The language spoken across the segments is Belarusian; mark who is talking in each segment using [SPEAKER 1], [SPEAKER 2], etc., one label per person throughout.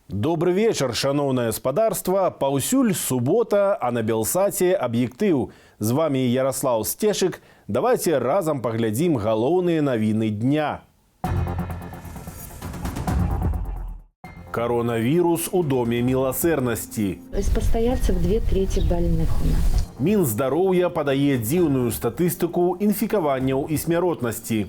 [SPEAKER 1] Добрый вечер, шановное спадарство. Паўсюль субота, а на Белсаце аб'ектыў. З вами Ярослав Стешик. Давайте разом поглядим галоўныя навіны дня. Коронавирус у Доме милосердности.
[SPEAKER 2] Из постояльцев 2/3 больных у нас.
[SPEAKER 1] Мінздароўя падае дзіўную статыстыку інфікаванняў і смяротнасці.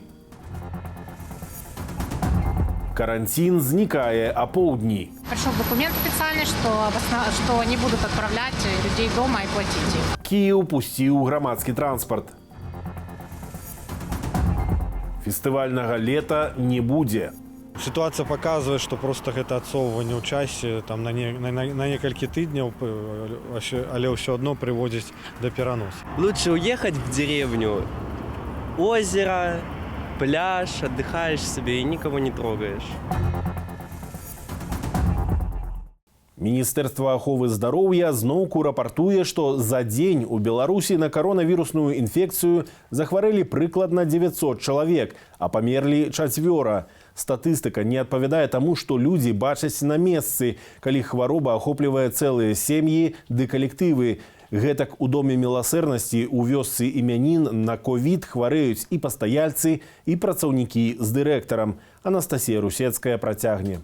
[SPEAKER 1] Карантин зникае апоўдні.
[SPEAKER 3] Пришел документ официальный, что не будут отправлять людей дома и платить им.
[SPEAKER 1] Киев пусціў грамадскі транспорт. Фестывальнага лета не будзе.
[SPEAKER 4] Ситуация показывает, что просто это отсовывание ў часе там, на некалькі тыдняў, але ўсё одно приводит до пераноса.
[SPEAKER 5] Лучше уехать в деревню, озеро, пляж, отдыхаешь себе и никого не трогаешь.
[SPEAKER 1] Міністэрства аховы здароўя зноўку рапартуе, што за дзень у Беларусі на каронавірусную інфекцыю захварэлі прыкладна 900 чалавек, а памерлі 4. Статыстыка не адпавядае таму, што людзі бачаць на месцы, калі хвароба ахоплівае цэлыя сем'і ды калектывы. Гэтак у Доме міласэрнасці ў вёсцы Імянін на ковід хварэюць і пастаяльцы, і працаўнікі з дырэктарам. Анастасія Русецкая працягне.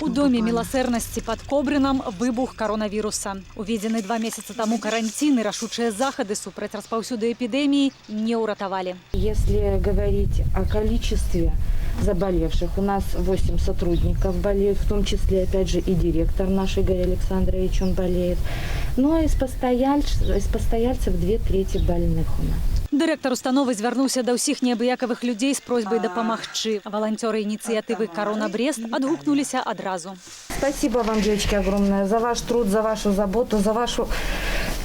[SPEAKER 6] У Доме милосердности под Кобрыном выбух коронавируса. Уведены 2 месяца тому карантин и рашучие заходы супраць распаўсюду эпидемии не уратовали.
[SPEAKER 2] Если говорить о количестве заболевших, у нас 8 сотрудников болеют, в том числе, опять же, и директор наш Игорь Александрович, он болеет. Но из постояльцев 2/3 больных у нас.
[SPEAKER 6] Дырэктар установы звярнуўся да ўсіх неабыякавых людзей з просьбай дапамагчы. Волонтеры инициативы «Корона Брест» адгукнуліся адразу.
[SPEAKER 2] Спасибо вам, девочки, огромное за ваш труд, за вашу заботу, за вашу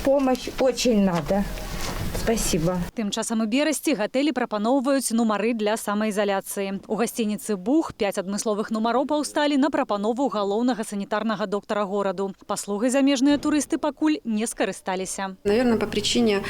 [SPEAKER 2] помощь. Очень надо. Спасибо.
[SPEAKER 6] Тым часам у Берасці гатэлі прапаноўваюць нумары для самаізаляцыі. У гасцініцы «Бух» 5 адмысловых нумароў паўсталі на прапанову галоўнага санітарнага доктара гораду. Паслугай замежныя турысты пакуль не скарысталіся.
[SPEAKER 7] Наверное, по причине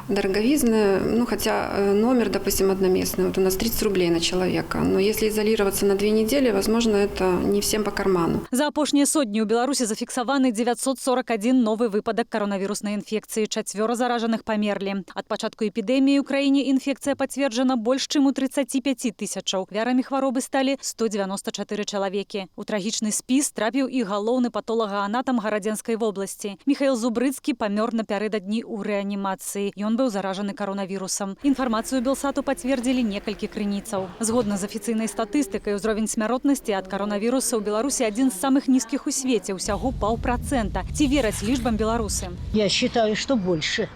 [SPEAKER 7] дороговизны, хотя номер, допустим, одноместный, вот у нас 30 рублей на человека. Но если изолироваться на 2 недели, возможно, это не всем по карману.
[SPEAKER 6] За апошнія сотні у Беларусі зафіксаваны 941 новы выпадак коронавіруснай інфекцыі. 4 заражаных памерлі. Ад пачатку эпідэміі ў краіне інфекцыя пацверджана больш чым у 35 тысячаў. Ахвярамі хваробы сталі 194 чалавекі. У трагічны спіс трапіў і галоўны патолага-анатам Гарадзенскай вобласці. Міхаіл Зубрыцкі памёр напярэдадні ў рэанімацыі. Ён быў заражаны коронавірусам. Інфармацыю Белсату пацвердзілі некалькі крыніцаў. Згодна з афіцыйнай статыстыкай, узровень смяротнасці ад коронавіруса ў Беларусі адзін з самых нізкіх у свеце, усяго 0,5%. Ці вераць лічбам беларусы?
[SPEAKER 8] Я считаю, что больше.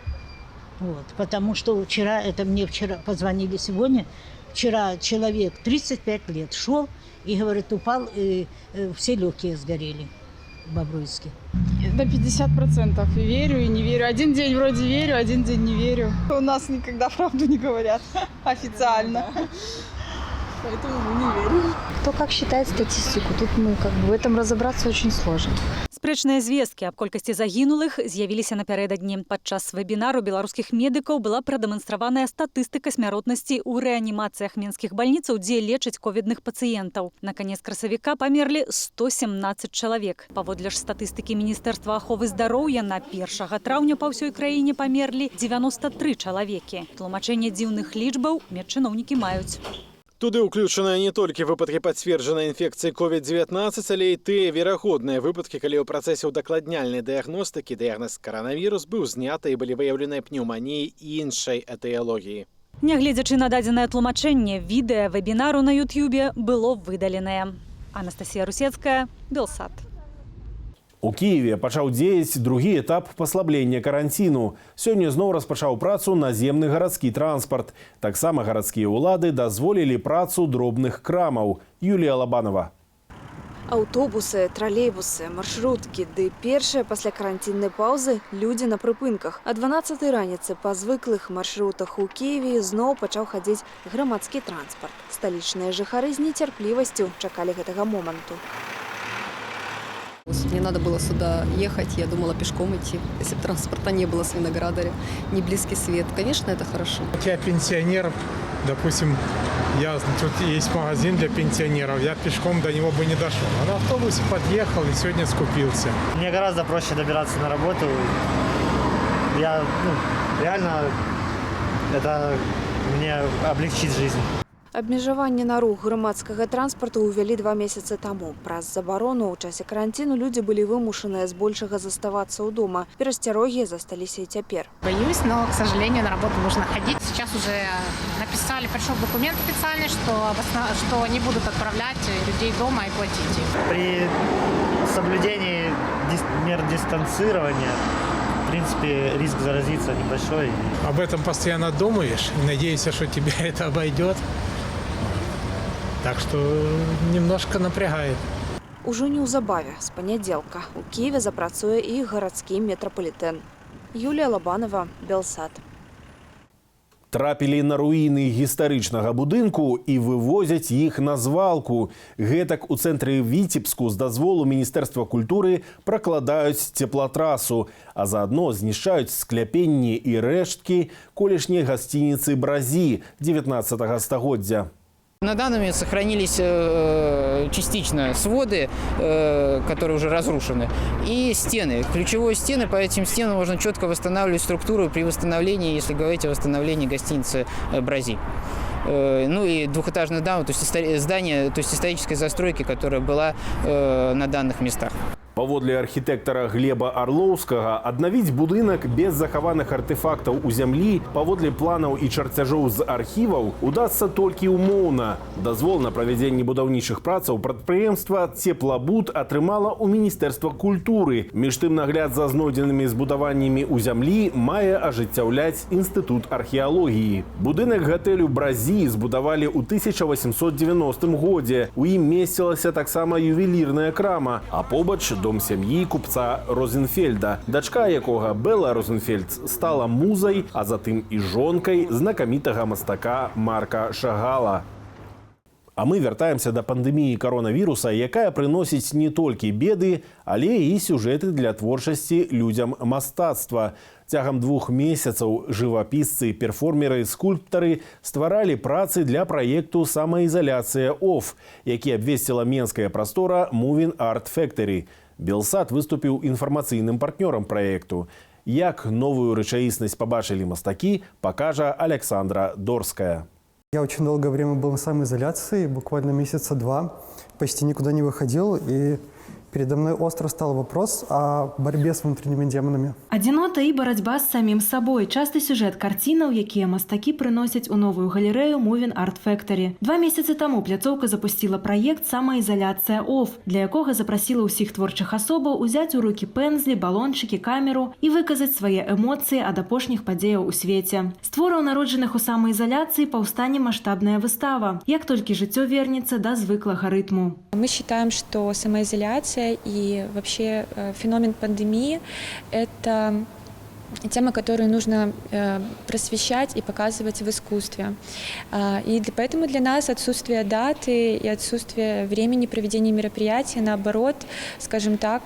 [SPEAKER 8] Потому что мне вчера позвонили сегодня, вчера человек 35 лет шел и, говорит, упал, и все легкие сгорели в Бобруйске.
[SPEAKER 9] На 50% и верю, и не верю. Один день вроде верю, один день не верю. У нас никогда правду не говорят официально. Поэтому мы не верим.
[SPEAKER 2] Кто как считает статистику, тут мы в этом разобраться очень сложно.
[SPEAKER 6] Спрэчныя звесткі аб колькасці загінулых з'явіліся напярэдадні. Падчас вебінару беларускіх медыкаў была прадэманстраваная статыстыка смяротнасці ў рэанімацыях менскіх бальніцаў, дзе лечаць ковідных пацыентаў. На канец красавіка памерлі 117 чалавек. Паводле ж статыстыкі Міністэрства аховы здароўя на 1 траўня па ўсёй краіне памерлі 93 чалавекі. Тлумачэнне дзіўных лічбаў медчыноўнікі маюць.
[SPEAKER 10] Туды ўключаныя не толькі выпадкі пацверджанай інфекцыі COVID-19, але і тыя верагодныя выпадкі, калі ў працэсе ўдакладняльнай дыягностыкі дыягноз каранавірус быў зняты і былі выяўленыя пнеўманіі і іншай этыялогіі.
[SPEAKER 6] Нягледзячы на дадзенае тлумачэнне, відэа вебінару на Ютьюбе было выдаленае. Анастасія Русецкая, Белсат.
[SPEAKER 1] У Киеве пачаў дзеяць другі этап паслаблення каранціну. Сёння зноў распачаў працу наземны гарадскі транспарт. Таксама гарадскія ўлады дазволілі працу дробных крамаў. Юлія Лабанова.
[SPEAKER 11] Аўтобусы, тралейбусы, маршруткі ды першыя пасля каранціннай паўзы людзі на прыпынках. А 12 раніцы па звыклых маршрутах у Киеве зноў пачаў хадзіць грамадскі транспарт. Сталічныя жыхары з нецярплівасцю чакалі гэтага моманту.
[SPEAKER 12] Мне надо было сюда ехать, я думала пешком идти. Если бы транспорта не было с Виноградаря, не близкий свет, конечно, это хорошо.
[SPEAKER 13] Я пенсионер, допустим, тут есть магазин для пенсионеров, я пешком до него бы не дошел. А на автобусе подъехал и сегодня скупился.
[SPEAKER 14] Мне гораздо проще добираться на работу. Я реально это мне облегчит жизнь.
[SPEAKER 11] Абмежаванне на рух грамадскага транспарту ўвялі 2 месяцы таму. Праз забарону ў часе каранціну людзі былі вымушаныя збольшага заставацца ў дома. Перасцярогі засталіся і цяпер.
[SPEAKER 3] Боюсь, но, к сожалению, на работу нужно ходить. Сейчас уже написали, пришел документ официальный, что не будут отправлять людей дома и платить их.
[SPEAKER 14] При соблюдении мер дистанцирования, в принципе, риск заразиться небольшой.
[SPEAKER 13] Об этом постоянно думаешь и надеешься, что тебя это обойдет. Так что немножко напрягает.
[SPEAKER 11] Ужо неўзабаве, з панядзелка, у Киеве запрацуе і гарадскі метрапалітэн. Юлія Лабанова, Белсат.
[SPEAKER 1] Трапілі на руіны гістарычнага будынку і вывозяць іх на звалку. Гэтак у цэнтры Віцебску з дазволу Міністэрства культуры пракладаюць цеплатрасу, а заадно знішчаюць скляпенні і рэшткі колішняй гасцініцы «Бразі» 19 стагоддзя.
[SPEAKER 15] На данный момент сохранились частично своды, которые уже разрушены, и стены. Ключевые стены, по этим стенам можно четко восстанавливать структуру при восстановлении, если говорить о восстановлении гостиницы «Бразі». Ну и двухэтажное здание, то есть исторической застройки, которая была на данных местах.
[SPEAKER 1] Паводле архітэктара Глеба Арлоўскага, аднавіць будынак без захаваных артефактаў у зямлі паводле планаў і чарцяжоў з архіваў удасца толькі ўмоўна. Дазвол на правядзенне будаўнічых працаў прадпрыемства «Цеплабуд» атрымала ў Міністэрства культуры. Між тым нагляд за знойдзенымі збудаваннямі ў зямлі мае ажыццяўляць Інстытут археалогіі. Будынак гатэлю «Бразі» збудавалі ў 1890 годзе. У ім месцілася таксама ювелірная крама, а побач дом сям'і купца Розенфельда, дачка якога Белла Розенфельд стала музай, а затым і жонкай знакамітага мастака Марка Шагала. А мы вяртаемся да пандэміі каронавіруса, якая прыносіць не толькі беды, але і сюжэты для творчасці людзям мастацтва. Цягам 2 месяцаў жывапісцы, перформеры, скульптары стваралі працы для праекту «Самаізаляцыя ОФ», які абвесціла менская прастора Moving Art Factory. Белсат выступіў інфармацыйным партнёрам праекту. Як новую рэчаіснасць пабачылі мастакі, пакажа Александра Дорская.
[SPEAKER 16] Я очень долгое время был на самоизоляции, буквально месяца 2, почти никуда не выходил, и передо мной остро стал вопрос о борьбе с внутренними демонами.
[SPEAKER 17] Адзінота і барацьба з самім сабой. Часты сюжэт карцінаў, якія мастакі прыносяць у новую галерэю Moving Art Factory. 2 месяцы таму пляцоўка запусціла праект «Самаізаляцыя ОФ», для якога запрасіла ўсіх творчых асобаў узяць у рукі пензлі, балончыкі, камеру і выказаць свае эмоцыі ад апошніх падзеяў у свеце. З твораў, народжаных у самаізаляцыі, паўстане маштабная выстава. Як толькі жыццё вернецца да звыклага рытму.
[SPEAKER 18] Мы считаем, что самоизоляция и вообще феномен пандемии – это тема, которую нужно просвещать и показывать в искусстве. И поэтому для нас отсутствие даты и отсутствие времени проведения мероприятия, наоборот, скажем так,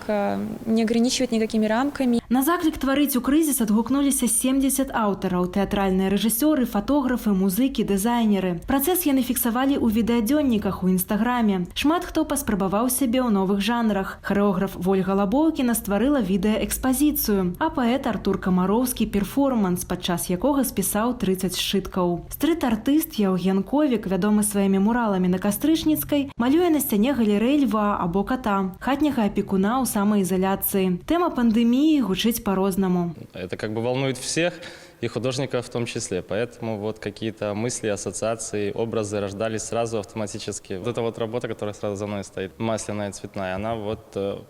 [SPEAKER 18] не ограничивает никакими рамками.
[SPEAKER 17] На заклік тварыць у крызіс адгукнуліся 70 аўтараў, тэатральныя рэжысёры, фатографы, музыкі, дызайнеры. Працэс яны фіксавалі ў відэадзённіках у інстаграме. Шмат хто паспрабаваў сябе ў новых жанрах. Харэограф Вольга Лабоўкіна стварыла відэаэкспазіцыю, а паэт Артур Камароўскі перформанс, падчас якога спісаў 30 сшыткаў. Стрыт-артыст Яўген Ковік, вядомы сваімі мураламі на Кастрычніцкай, малюе на сцяне галерэі льва або кота, хатняга апекуна ў самаізаляцыі. Тэма пандэміі гучыць по-разному.
[SPEAKER 19] Это как бы волнует всех, и художников в том числе. Поэтому вот какие-то мысли, ассоциации, образы рождались сразу автоматически. Вот эта вот работа, которая сразу за мной стоит, масляная, цветная, она вот...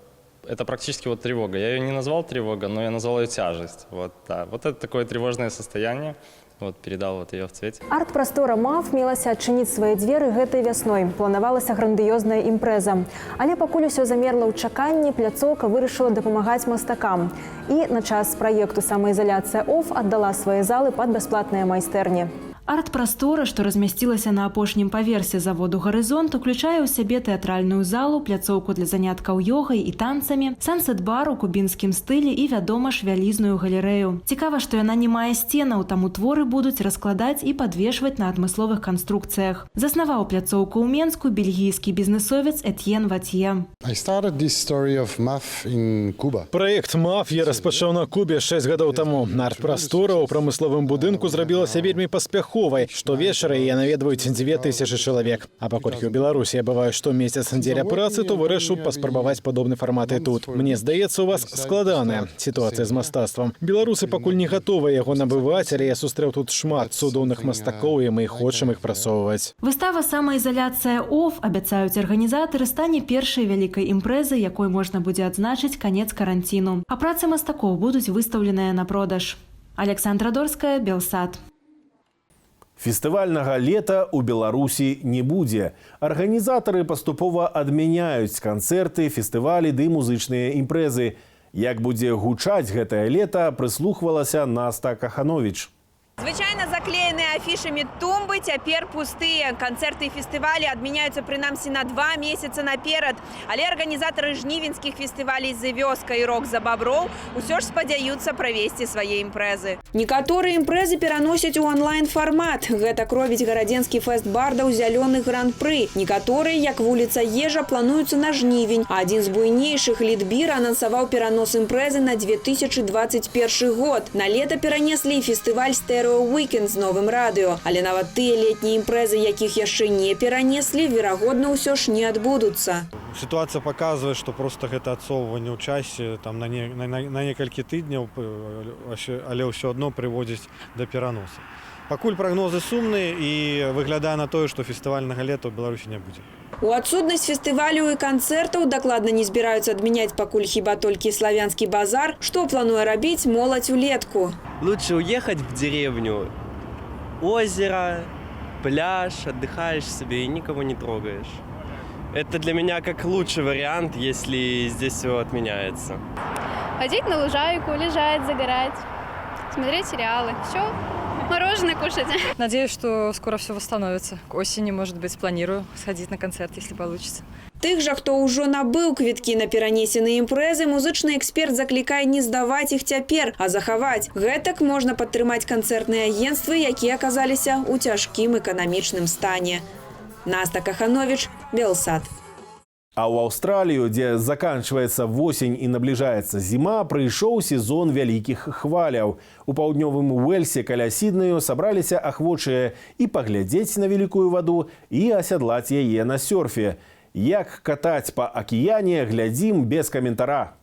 [SPEAKER 19] Это практически вот тревога. Я ее не назвал тревога, но я назвал ее тяжесть. Вот, да. Вот это такое тревожное состояние. Вот, передал вот ее в цвете.
[SPEAKER 20] Арт-прастора МАФ мелася адчыніць свае дзверы гэтай вясной. Планавалася грандыёзная імпрэза. Але пакуль усё замерла ў чаканні, пляцоўка вырашыла дапамагаць мастакам. І на час праекту «Самаізаляцыя ОФ» аддала свае залы пад бясплатныя майстэрні.
[SPEAKER 17] Арт-прастора, што размясцілася на апошнім паверсе заводу «Гарызонт», уключае ў сябе тэатральную залу, пляцоўку для заняткаў йогай і танцамі, сансет-бар у кубінскім стылі і, вядома ж, вялізную галерэю. Цікава, што яна не мае сценаў, таму творы будуць раскладаць і падвешваць на адмысловых канструкцыях. Заснаваў пляцоўку ў Менску бельгійскі бізнесовец Этьен Ватье.
[SPEAKER 10] Праект МАФ я распачаў на Кубе 6 гадоў таму. Арт-прастора ў прамысловым будынку зрабілася вельмі паспяховай. Штовечара яе наведваюць 2000 чалавек. А паколькі ў Беларусі я бываю штомесяц дзеля працы, то вырашыў паспрабаваць падобны фармат і тут. Мне здаецца, у вас складаная сітуацыя з мастацтвам. Беларусы пакуль не гатовыя яго набываць, але я сустрэў тут шмат цудоўных мастакоў, і мы хочам іх прасоўваць.
[SPEAKER 17] Выстава «Самаізаляцыя ОФ», абяцаюць арганізатары, стане першай вялікай імпрэзай, якой можна будзе адзначыць канец каранціну. А працы мастакоў будуць выстаўленыя на продаж. Александра Дорская, Белсат.
[SPEAKER 1] Фестывальнага лета ў Беларусі не будзе. Арганізатары паступова адмяняюць канцэрты, фестывалі ды музычныя імпрэзы. Як будзе гучаць гэтае лета, прыслухвалася Наста Каханович.
[SPEAKER 21] Звычайна заклееныя афішамі тумбы цяпер пустыя. Канцэрты і фестывалі адмяняюцца прынамсі на 2 месяцы наперад. Але арганізатары жнівеньскіх фестывалей «За вёска» і «Рок за баброў» усё ж спадзяюцца правесці свае імпрэзы. Некаторыя імпрэзы пераносяць у онлайн-фармат. Гэтак робіць гарадзенскі фэст бардаў «Зялёны гран-пры». Некаторыя, як вуліца Ежа, плануюцца на жнівень. А адзін з буйнейшых «Літбір» анансаваў перанос імпрэзы на 2021 год. На лета перанеслі і фестываль «Уикенд» з новым радыё. Але нават тыя летнія імпрэзы, якіх яшчэ не перанеслі, верагодна, ўсё ж не адбудуцца.
[SPEAKER 4] Ситуация показывает, что просто это отсовывание ў часе там, на некалькі тыдняў, але ўсё адно прыводзіць да пераноса. Пакуль прагнозы сумныя і выглядае на тое, што фестывальнага лета ў Беларусі не будзе.
[SPEAKER 21] У адсутнасць фестываляў і канцэртаў дакладна не збіраюцца адмяняць пакуль хіба толькі славянскі базар. Што плануе рабіць моладзь улетку?
[SPEAKER 5] Лучше уехать в деревню. Озеро, пляж, отдыхаешь себе и никого не трогаешь. Это для меня как лучший вариант, если здесь все отменяется.
[SPEAKER 22] Ходить на лужайку, лежать, загорать, смотреть сериалы. Все. Мороженое кушать.
[SPEAKER 23] Надеюсь, что скоро все восстановится. К осени, может быть, планирую сходить на концерт, если получится.
[SPEAKER 21] Тых жа, хто ўжо набыў квіткі на перанесеныя імпрэзы, музычны эксперт заклікае не здаваць іх цяпер, а захаваць. Гэтак можна падтрымаць канцэртныя агенцтвы, якія аказаліся ў цяжкім эканамічным стане. Наста Каханович, Белсат.
[SPEAKER 1] А ў Аўстралію, дзе заканчваецца восень і набліжаецца зіма, прыйшоў сезон вялікіх хваляў. У паўднёвым Уэльсе каля Сіднею сабраліся ахвочыя і паглядзець на вялікую ваду, і асядлаць яе на сёрфе. Як катаць па акіяне, глядзім без каментара.